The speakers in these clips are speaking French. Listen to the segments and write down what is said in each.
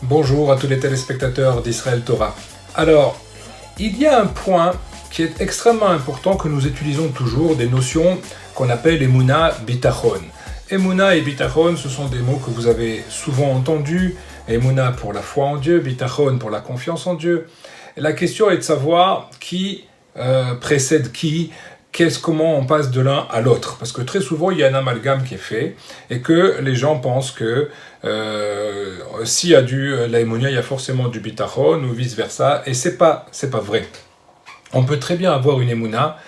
Bonjour à tous les téléspectateurs d'Israël Torah. Alors, il y a un point qui est extrêmement important que nous utilisons toujours, des notions qu'on appelle Emouna Bitachon. Emouna et Bitachon, ce sont des mots que vous avez souvent entendus. Emouna pour la foi en Dieu, Bitachon pour la confiance en Dieu. La question est de savoir qui précède qui, comment on passe de l'un à l'autre. Parce que très souvent, il y a un amalgame qui est fait et que les gens pensent que s'il y a la Emouna, il y a forcément du Bitachon ou vice-versa. Et c'est pas vrai. On peut très bien avoir une Emouna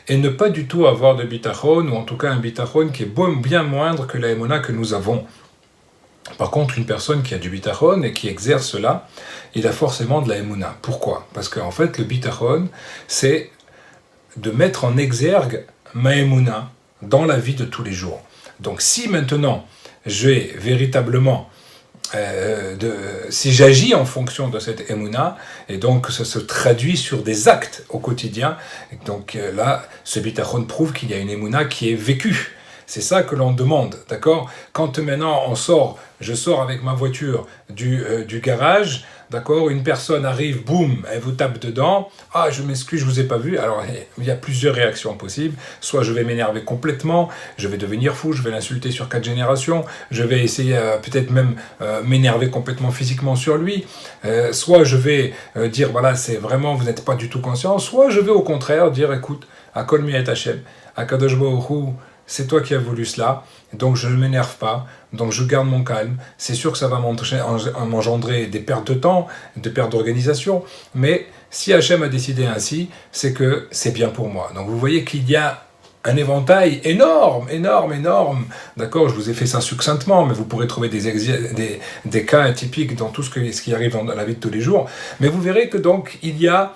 et ne pas du tout avoir de Bitachon, ou en tout cas un Bitachon qui est bien moindre que la Emouna que nous avons. Par contre, une personne qui a du Bitachon et qui exerce cela, il a forcément de la Emouna. Pourquoi ? Parce qu'en fait, le Bitachon, c'est de mettre en exergue ma Emouna dans la vie de tous les jours. Donc si maintenant, j'ai véritablement si j'agis en fonction de cette Emouna, et donc ça se traduit sur des actes au quotidien, et donc là, ce Bitachon prouve qu'il y a une Emouna qui est vécue. C'est ça que l'on demande, d'accord ? Quand maintenant je sors avec ma voiture du garage, d'accord ? Une personne arrive, boum, elle vous tape dedans. Ah, je m'excuse, je vous ai pas vu. Alors, il y a plusieurs réactions possibles. Soit je vais m'énerver complètement, je vais devenir fou, je vais l'insulter sur 4 générations, je vais essayer peut-être même m'énerver complètement physiquement sur lui. Soit je vais dire, voilà, c'est vraiment, vous n'êtes pas du tout conscient. Soit je vais au contraire dire, écoute, Akol mi et Hashem, Akadosh Baruch Hu, c'est toi qui as voulu cela, donc je ne m'énerve pas, donc je garde mon calme. C'est sûr que ça va m'engendrer des pertes de temps, des pertes d'organisation, mais si Hachem a décidé ainsi, c'est que c'est bien pour moi. Donc vous voyez qu'il y a un éventail énorme, d'accord, je vous ai fait ça succinctement, mais vous pourrez trouver des cas atypiques dans tout ce qui arrive dans la vie de tous les jours, mais vous verrez que donc il y a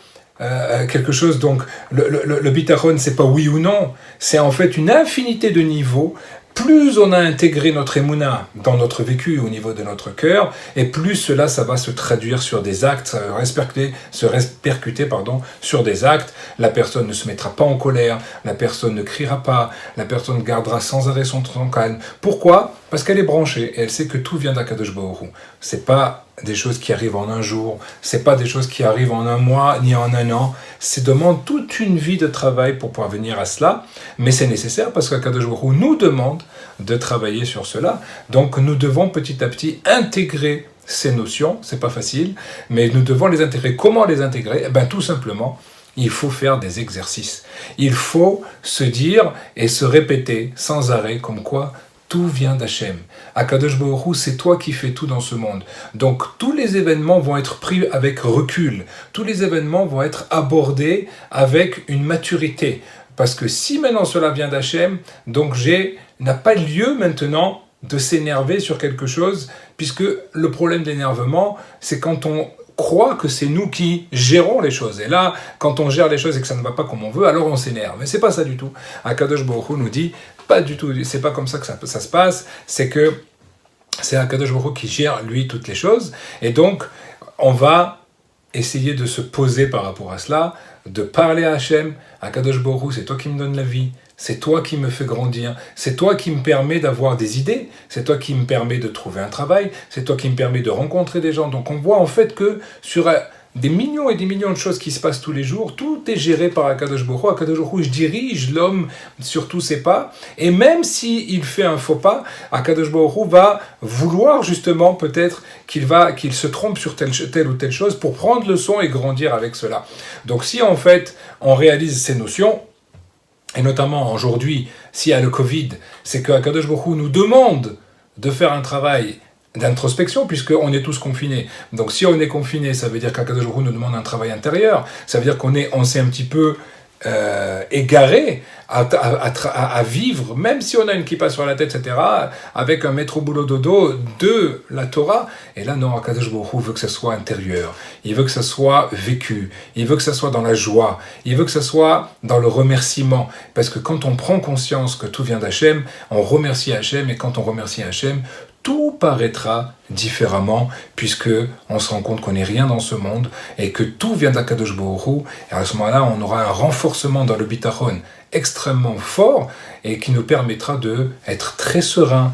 quelque chose, donc le Bitachon, c'est pas oui ou non, c'est en fait une infinité de niveaux. Plus on a intégré notre Emouna dans notre vécu au niveau de notre cœur, et plus cela, ça va se traduire sur des actes, ça va se répercuter sur des actes. La personne ne se mettra pas en colère, la personne ne criera pas, la personne gardera sans arrêt son calme. Pourquoi ? Parce qu'elle est branchée, et elle sait que tout vient d'Akadosh Baruch Hu. C'est pas des choses qui arrivent en un jour, c'est pas des choses qui arrivent en un mois, ni en un an, ça demande toute une vie de travail pour pouvoir venir à cela, mais c'est nécessaire parce qu'Akadosh Baruch Hu nous demande de travailler sur cela, donc nous devons petit à petit intégrer ces notions, c'est pas facile, mais nous devons les intégrer. Comment les intégrer ? Eh bien tout simplement, il faut faire des exercices, il faut se dire et se répéter sans arrêt comme quoi tout vient d'Hachem. Akadosh Baruch Hu, c'est toi qui fais tout dans ce monde. Donc tous les événements vont être pris avec recul. Tous les événements vont être abordés avec une maturité. Parce que si maintenant cela vient d'Hachem, donc n'a pas lieu maintenant de s'énerver sur quelque chose, puisque le problème d'énervement, c'est quand on croit que c'est nous qui gérons les choses. Et là, quand on gère les choses et que ça ne va pas comme on veut, alors on s'énerve. Mais c'est pas ça du tout. Akadosh Baruch Hu nous dit, pas du tout, c'est pas comme ça que ça se passe, c'est que c'est Akadosh Baruch Hu qui gère, lui, toutes les choses. Et donc, on va essayer de se poser par rapport à cela, de parler à Hachem. Akadosh Baruch Hu, c'est toi qui me donnes la vie. C'est toi qui me fais grandir, c'est toi qui me permet d'avoir des idées, c'est toi qui me permet de trouver un travail, c'est toi qui me permet de rencontrer des gens. Donc on voit en fait que sur des millions et des millions de choses qui se passent tous les jours, tout est géré par Akadosh Baruch Hu. Akadosh Baruch Hu dirige l'homme sur tous ses pas, et même s'il fait un faux pas, Akadosh Baruch Hu va vouloir justement peut-être qu'il se trompe sur telle ou telle chose pour prendre le son et grandir avec cela. Donc si en fait on réalise ces notions, et notamment aujourd'hui, s'il y a le Covid, c'est que Akadosh Baruch Hu nous demande de faire un travail d'introspection, puisqu'on est tous confinés. Donc si on est confiné, ça veut dire qu'Akadosh Baruch Hu nous demande un travail intérieur, ça veut dire on s'est un petit peu égaré à vivre, même si on a une kippa sur la tête, etc., avec un métro boulot dodo de la Torah. Et là, non, Akadosh Baruch Hu veut que ça soit intérieur, il veut que ça soit vécu, il veut que ça soit dans la joie, il veut que ça soit dans le remerciement, parce que quand on prend conscience que tout vient d'Hachem, on remercie Hachem, et quand on remercie Hachem, tout paraîtra différemment, puisque on se rend compte qu'on n'est rien dans ce monde, et que tout vient d'Akadosh Baruch Hu, et à ce moment-là, on aura un renforcement dans le bitachon extrêmement fort, et qui nous permettra d'être très serein.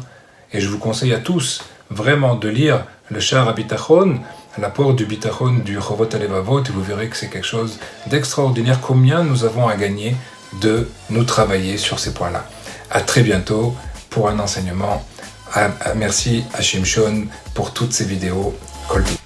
Et je vous conseille à tous, vraiment, de lire le char à bitachon, l'apport du bitachon du Chovot HaLevavot, et vous verrez que c'est quelque chose d'extraordinaire. Combien nous avons à gagner de nous travailler sur ces points-là. À très bientôt pour un enseignement. Merci à Shimshon pour toutes ces vidéos. Kol Tov.